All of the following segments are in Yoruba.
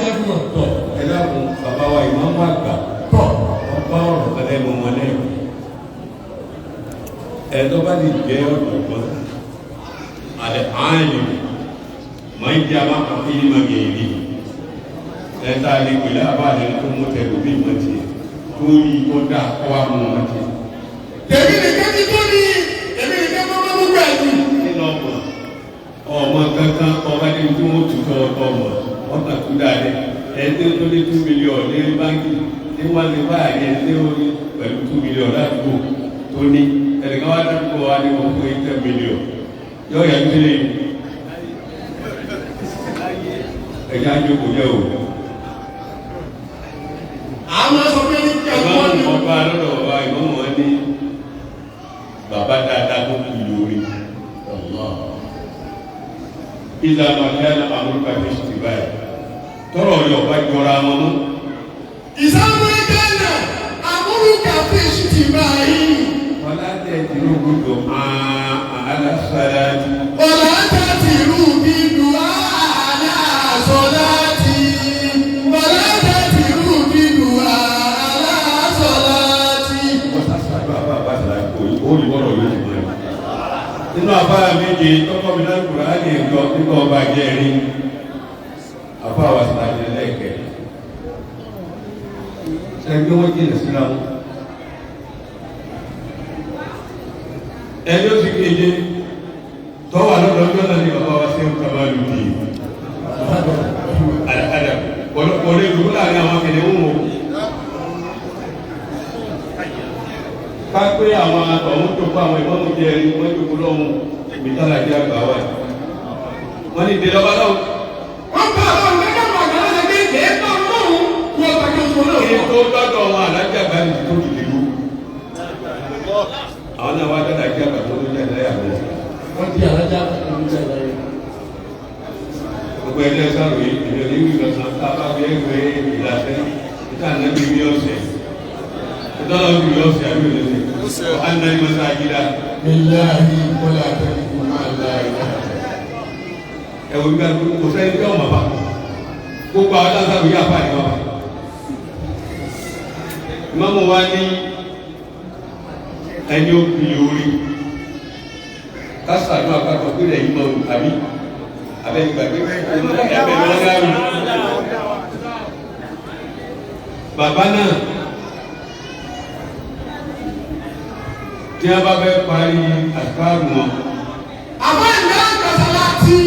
jẹ́ fún ọ. tọ̀ ẹ dákun bàbá wa ìmáàmù àgbà tọ̀ ọba ọ̀rọ̀ kẹlẹ́ mọ́ wọn lẹ́yìn ẹ̀dọ́ bá lè jẹ́ ọ̀dọ̀gbọ́n àlẹ́ ààyè máa ń jẹ́ àmà àfihàn máa gẹ̀ẹ́rì ẹ̀ta lè pèlè àbáàlẹ́ tó mú tẹ̀lú bí ìmọ̀ tiẹ̀ tó yí kó dá kó wá mú wọn tiẹ̀. tèmi nìkan ti tó ní èmi nìkan tó máa gbogbo ẹ̀dù. nínú ọmọ kankan ọba ní tí wọ́n tún tọ́ ọtọ́ mọ̀ wọ́n kà tún dáadé ẹ̀ẹ́dẹ́ tó lé 2 mílíọ̀nù ní báńkì ní wọ́n lè bá àyẹ̀ ní orí pẹ̀lú 2 mílíọ̀nù ládùúgbò tó ní ẹ̀ẹ́dẹ́gbẹ́ wá dárúkọ wa ní wọ́n fún 10 mílíọ̀nù yóò yẹ kí lè ẹ̀jẹ̀ àjòkò yẹ o. àwọn sọ pé ní kẹ́kọ̀ọ́ ni. ọba lọ́dọ̀ ọba ìmọ̀ wọn ní bàbá dáadáa tó kú lórí ìlànà ìlànà àmúrúkà ní ṣùtì báyìí tọrọ yọ ọba jọra wọn mọ. ìsáwọ́ gánà àmúrúkà ní ṣùtì báyìí. wọlá tẹ tìlú gbọdọ aláṣáájú. wọlá tẹ tìlú bídùú aláṣọláàtì. wọlá tẹ tìlú bídùú aláṣọláàtì. wọ́n sàṣàjọ àbá àbáṣà olùwọ́rọ̀ yóò ti mọ̀ ẹ́. nínú àbára méje tọ́kọ́ mi náà kúrò á lè jọ nípa ọba jẹ́rin àbá wa sàájẹ lẹ́ẹ̀kẹ́. ẹgbẹ́ wọ́n jìnà síra wọn. ẹni ó ti kéde tọ́wà lọ́dọ̀ ọjọ́ náà ní bàbá wa ṣe ń kaba lùdì àdàkàdà wọlé ìlú láàrin àwọn akẹ́lẹ́ ń wò. ká pé àwọn àtọ̀hún tó kó àwọn ìmọ̀mù jẹ ẹni wọ́n jókòó lọ́hùn ìmìtálà jẹ́ àgbà wa wọ́n ní ìdílé ọba lọ́hùn. wọ́n bá àwọn ọ̀gbẹ́dọ̀ mọ̀ àgbà lọ́sẹ̀ pé kèé tó lóhùn kú ọba kí o tó lóhùn. kí tó dọ́dọ̀ wọn alájà àgbà ní tó ti dìbò. àwọn náà wá dáadáa jẹ́ àgbà tó jẹ́ ẹ̀dáyà lọ. wọ́n di alájà tó jẹ́ ẹ̀dáyà. gbogbo ẹgbẹ́ sọ̀rọ̀ yìí ìrìn òní wíwọ̀ sàn tá a bá fi ẹgbẹ́ ìlàsẹ́ ìta nàbí bí ọ̀sẹ̀ ìtọ́lọ́ bí ọ̀sẹ̀ àbí ọ̀sẹ̀ ọ̀hánà ìmọ̀sá àjídá. Billahi wala tẹ̀lifù máa la ìlà. ẹ̀wọ̀n gbígbà kò sẹ́ni tí ọmọ bá gbogbo àwọn táwọn sábà yà fà ní wọn. ìmọ̀mù wa ní ẹni ó fi orí kásánù àpapọ̀ pé rẹ̀ yìí mọ̀ àbí abẹ́gbàgbé ẹ̀bẹ̀ ni wọ́n dárí. bàbá náà tí a bá fẹ́ parí àkàrù wọn. àbá ìlú àgbàsálàtì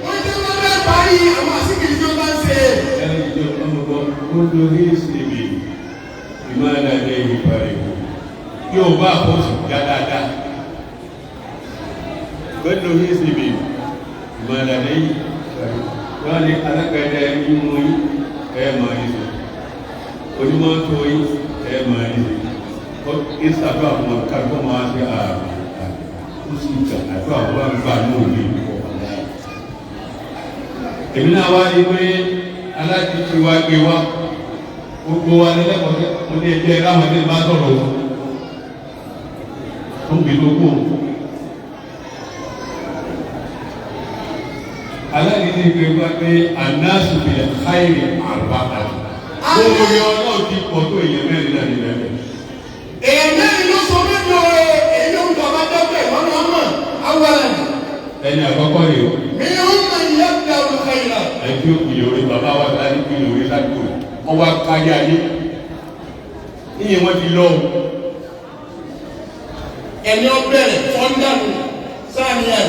wọ́n ti wọ́n fẹ́ parí àwọn àsìkiri tí wọ́n bá ń ṣe. ẹni tó ọmọkọ ó lórí ìsinmi ìmọ̀lá ní ìparí yóò bá àkóso dáadáa pẹ̀lú ìsinmi ìmọ̀lá ní ìparí wọ́n ní alágbẹ̀dẹ mímú ẹ̀mọ̀ ìsìn onímọ̀ tó ẹ̀mọ̀ ìsìn ìsàdó àwọn akẹ́kọ̀ọ́ máa ṣe ààrùn ó sì gbà àdó àwọn àgbà náà ní ìpọ̀ èmi náà wá ní pé aláàjì ti wá gbé wá gbogbo wa ní lẹ́kọ̀ọ́ mo ní ẹgbẹ́ láwọn ẹgbẹ́ bá sọ̀rọ̀ wọn tó bí lókù aláàjì ti gbé wá pé anáṣù bìlẹ̀ káyìrì àrùbá àti gbogbo yọ náà ti pọ̀ tó èèyàn mẹ́rin náà nílẹ̀ bẹ́ẹ̀. èèyàn mẹ́rin ló sọ mẹ́jọ èyí ló ń tọ́ bá dọ́gbẹ̀ wọ́n ní ọmọ awọ́lẹ̀. ẹni àkọ́kọ́ rèé o. mi ò mọ ìyá ìdá olùkọ́ yìí náà. ẹbí òkìlì orí bàbá wa láti kìlì orí ládùúgbò wọn wá kárí ayé níyẹn wọn ti lọ. ẹni ọbẹ̀rẹ̀ fọ́ndàmù sáàníyàn.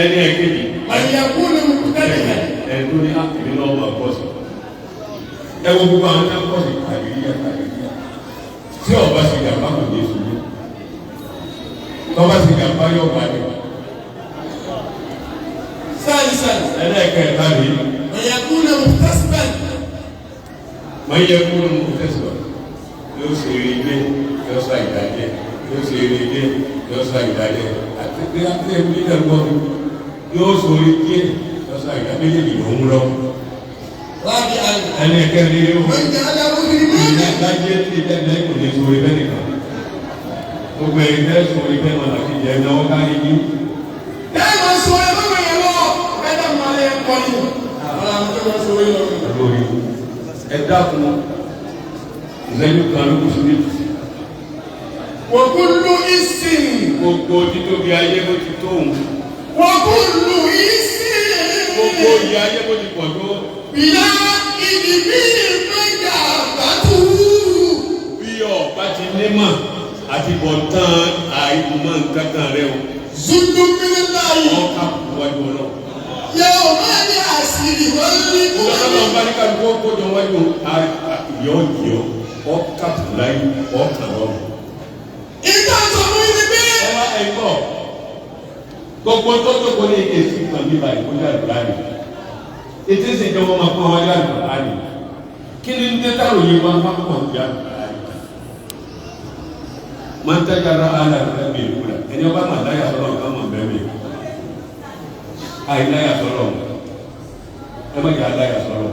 ẹni ẹ̀kejì. àyẹ̀kú ni mo kú tẹ́lẹ̀ rẹ̀. ẹni tó ní àkìlì náà wà bọ́sì. ẹ wo gbogbo àwọn náà bọ́sì kàríyà kàríyà tí ọba sì gàmbá kò ní ìṣòro tọ́ba sì gàmbá yóò bá dé. sáàlìsàn. ẹlẹ́ẹ̀kẹta rèé. àyẹ̀kú ni mo tẹ́sibẹ̀. wọ́n yẹ kúrò mú tẹ̀sán yóò ṣe eré ilé yóò sọ ìdájẹ́ yóò ṣe eré ilé yóò sọ ìdájẹ́ àti pé àti ẹ̀mí ìdàgbọ́ yóò sọ orí díẹ̀ yóò sọ ìdájẹ́ méjèèjì ló ń lọ. láàbí àlè. ẹni ẹ̀kẹ́ ni yóò wọ́n jẹ́ aláwọ̀ kiri mú. ìdájẹ́ tí ìdájẹ́ kò ní sọ orí bẹ́ẹ̀ nìkan gbogbo ẹ̀rí tẹ́ sọ orí bẹ́ẹ̀ náà láti jẹ́ ẹ̀náwó kárí yín. bẹ́ẹ̀ máa sọ ẹ bá wọ̀nyẹn lọ bẹ́ẹ̀ dà máa lẹ ẹ̀kọ́ ni. tó wọ́n sọ yìí lọ́wọ́. lórí ẹ dákun lẹ́yìn kan ló kù sí méjì. Wa kullu issin. Gbogbo títóbi ayé bó ti tó òun. Wa kullu issin. Gbogbo ìyá ayé bó ti pọ̀ tó. Bìyà ìdìbí ìgbéga àgbàtú. Bí ọ̀pá ti ní mọ̀ àti bọ̀ tán àìmọ̀ nǹkan kan rẹ o. Zundu mílí láyé. Ọ̀ka wájú ọlọ́. Yóò máa ní àṣírí wọ́n ní kú. Ìjọba bá ní kálukú kójọ wájú yọ̀ ọ̀ka láyé ọ̀ka lọ́wọ́. Ìgbà tó mú ní bí. Ẹ wá ẹ̀kọ́ gbogbo tó tókò ní èsì kan nípa ìkójà ìgbàlè. Ètí ìṣèjọba máa fún ọwọ́ ìgbàlè ìgbàlè. Kí ni ní táwọn yìí máa ń fún ọwọ́ ìgbàlè ìgbàlè? Máa ń tẹ́jà rà á láti rẹ̀ bí ìkúra. Ẹni ọba máa láyà sọ́lọ́ ọ̀gá máa bẹ́ẹ̀ mi. Àìláyà sọ́lọ́ ẹ má jẹ́ àláyà sọ́lọ́.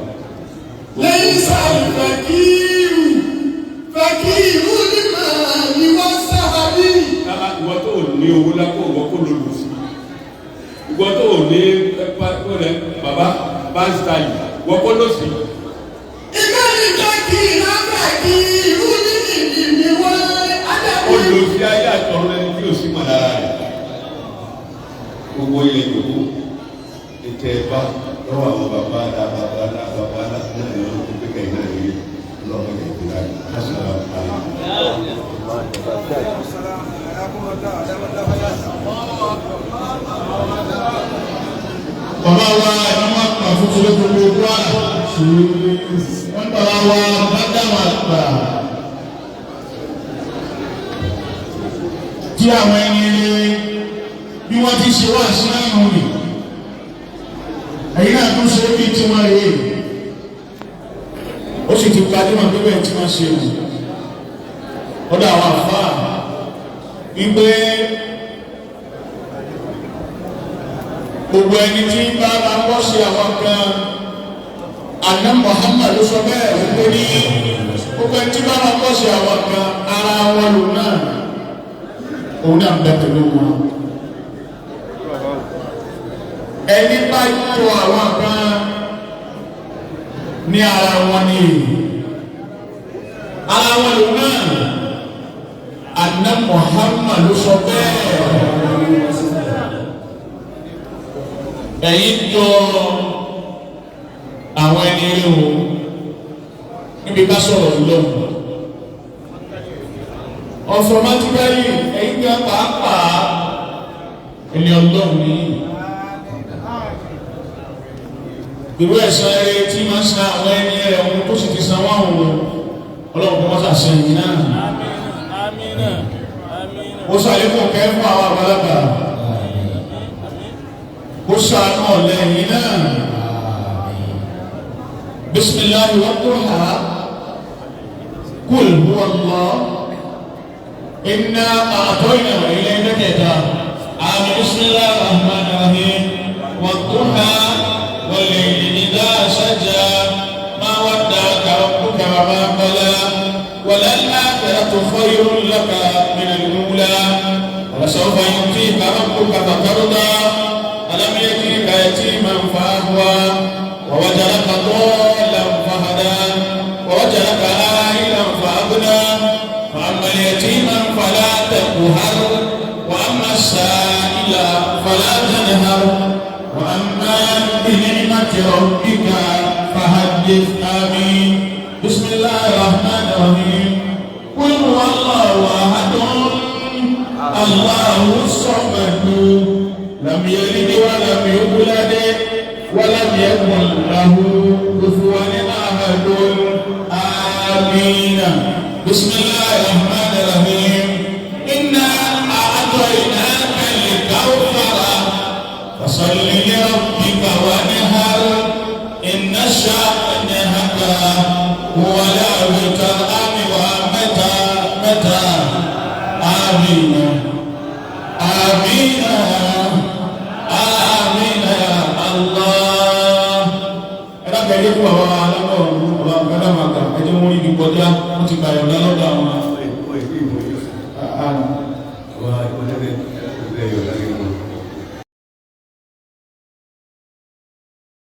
Lẹ́yìn sáà fàkírù ní màá ní wọ́n sábàbí. Ìwọ tó ní owó lápò ìwọ kó ló lù sí. Ìwọ tó ní bàbá báńsítàlì ìwọ kó ló sí. Ìgbà nígbà kí iná fàkírù ní ìdí wọ́n ádàbí. Olùsí ayé àtọ̀rọ̀ ẹni tí ò sí mọ̀ lára rẹ̀. Gbogbo ilẹ̀ gbogbo ètò ẹ̀bá lọ́wọ́ àwọn bàbá náà ní ọdún pípẹ́ iná ìrírí lọ́wọ́ ìgbìlá kásìlá àyè. Bàbá wa ẹ̀rọ máa pa fún tó gbogbo wá wọ́n bàbá wa bá dáwà gbà tí àwọn ẹni bí wọ́n ti ṣe wá sí náà rí ẹ̀yìn náà tún ṣe bí tí wọ́n rí ó sì ti gbajúmọ̀ pé bẹ́ẹ̀ tí wọ́n ṣe rí ọ̀dọ̀ àwọn àfáà wípé gbogbo ẹni tí bá bá wọ́n ṣe àwọn kan àná Muhammad ló sọ bẹ́ẹ̀ wípé ní gbogbo ẹni tí bá bá wọ́n ṣe àwọn kan ara wọn lò náà òun náà ń bẹ pẹ̀lú wọn. Ẹni bá tó àwọn kan ní ara wọn ni ara wọn lò náà àná Muhammad ló sọ bẹ́ẹ̀. Ẹ̀yin tó àwọn ẹni rí o níbi ká sọ̀rọ̀ lọ́wọ́ automatically ẹ̀yin gbà pàápàá ẹni ọlọ́run ní ìlú ẹ̀sán eré tí máa ń san àwọn ẹni rẹ̀ ohun tó sì ti san wọ́n àwọn ọlọ́run tó wọ́n sàṣẹ yìí náà ó sàlékún kẹ́ fún àwọn àgbàlagbà بشرى لنا بسم الله والضحى قل هو الله إنا أعطينا إليك كتاب بسم الله الرحمن الرحيم والضحى والليل إذا سجى ما ودعك ربك وما قلى وللآخرة خير لك من الأولى ولسوف يؤتيك ربك فترضى ألم يجدك يتيما فأهوى ووجدك ضالا فهدى ووجدك عائلا فأغنى فأما اليتيم فلا تقهر وأما السائل فلا تنهر وأما بنعمة ربك فحدث آمين بسم الله الرحمن الرحيم قل هو الله أحد الله الصمد لم يلد ولم يولد ولم يكن له كفوا احد امين بسم الله الرحمن الرحيم انا اعطيناك الكوثر فصل لربك وانهر ان شانئك هو الابتر ومتى امين آمين آمين يا الله. Ẹ̀dá kẹ́lẹ́ fún àwọn aláwọ̀ ọ̀rọ̀ ọ̀gá dámàkà ẹjọ́ mú ibi kọjá wọ́n ti bàyọ̀ lọ́wọ́.